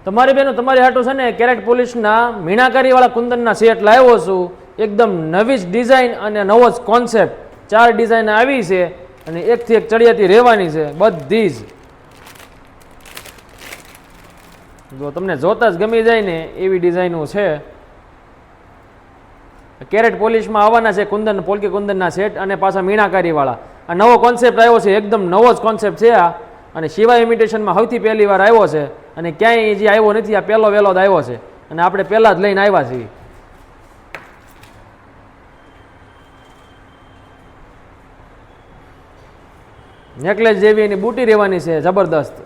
તમારી બેનો તમારી હાટું છે ને કેરેટ પોલિશના મીણાકારીવાળા કુંદનના સેટ લાવ્યો છું. એકદમ નવી જ ડિઝાઇન અને નવો જ કોન્સેપ્ટ. 4 ડિઝાઇન આવી છે અને એકથી એક ચડિયાતી રહેવાની છે બધી જ. જો તમને જોતા જ ગમી જાય ને એવી ડિઝાઇનો છે. કેરેટ પોલિશમાં આવવાના છે કુંદન પોલકી કુંદનના સેટ અને પાછા મીણાકારીવાળા. આ નવો કોન્સેપ્ટ આવ્યો છે, એકદમ નવો જ કોન્સેપ્ટ છે આ. અને શિવા ઇમિટેશનમાં સૌથી પહેલી વાર આવ્યો છે અને ક્યાંય જે આવ્યો નથી. આ પહેલો વહેલો જ આવ્યો છે અને આપણે પહેલાં જ લઈને આવ્યા છીએ. નેકલેસ જેવી એની બુટી રહેવાની છે જબરદસ્ત.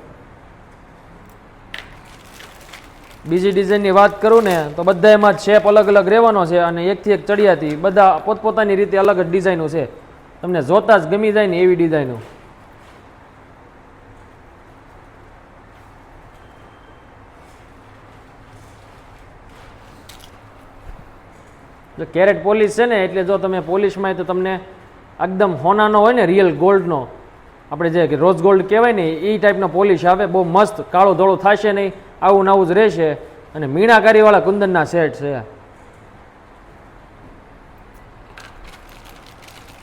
બીજી ડિઝાઇનની વાત કરું ને તો બધા એમાં જ શેપ અલગ અલગ રહેવાનો છે અને એકથી એક ચડિયાતી બધા પોતપોતાની રીતે અલગ જ ડિઝાઇનો છે. તમને જોતા જ ગમી જાય ને એવી ડિઝાઇનો. જો કેરેટ પોલિશ છે ને એટલે જો તમે પોલિશમાં તો તમને એકદમ હોનાનો હોય ને રિયલ ગોલ્ડનો, આપણે જે રોઝ ગોલ્ડ કહેવાય ને એ ટાઈપનો પોલિશ આવે. બહુ મસ્ત કાળું ધોળું થશે નહીં, આવું નવું જ રહેશે. અને મીણાકારીવાળા કુંદનના સેટ છે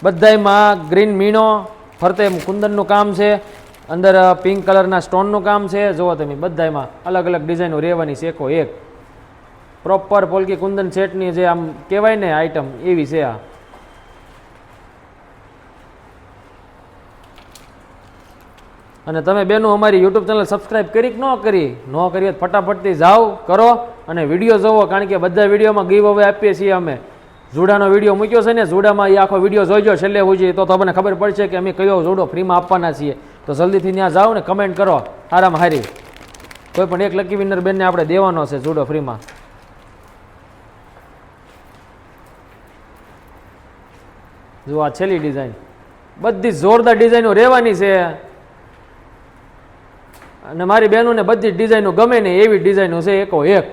બધામાં. ગ્રીન મીણો ફરતે કુંદનનું કામ છે, અંદર પિંક કલરના સ્ટોનનું કામ છે. જુઓ તમે બધામાં અલગ અલગ ડિઝાઇનો રહેવાની છે એકો એક. પ્રોપર પોલકી કુંદન સેટની જે આમ કહેવાય ને આઈટમ એવી છે આ. અને તમે બેનો અમારી યુટ્યુબ ચેનલ સબસ્ક્રાઈબ કરી કે ન કરી ફટાફટથી જાઓ કરો અને વિડીયો જોવો. કારણ કે બધા વિડીયોમાં ગીવ અવે આપીએ છીએ અમે. જુડાનો વિડીયો મૂક્યો છે ને, જુડામાં એ આખો વિડીયો જોઈજો છેલ્લે સુધી, તો તમને ખબર પડશે કે અમે કયો જુડો ફ્રીમાં આપવાના છીએ. તો જલ્દીથી ત્યાં જાઓ ને કમેન્ટ કરો હારામાં હારી. કોઈ પણ એક લકી વિનર બેનને આપણે દેવાનો છે જુડો ફ્રીમાં. જો આ છેલ્લી ડિઝાઇન બધી જોરદાર ડિઝાઇનો રહેવાની છે. અને મારી બહેનોને બધી ડિઝાઇનો ગમે ને એવી ડિઝાઇનો છે એકો એક.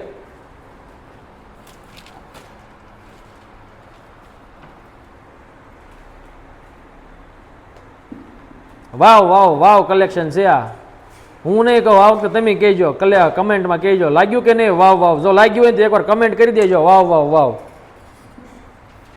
વાવ વાવ વાવ કલેક્શન છે આ. હું નહીં કહું, આ વખતે તમે કહેજો કમેન્ટમાં કહેજો લાગ્યું કે નહીં વાવ વાવ. જો લાગ્યું હોય તો એકવાર કમેન્ટ કરી દેજો વાવ વાવ વાવ.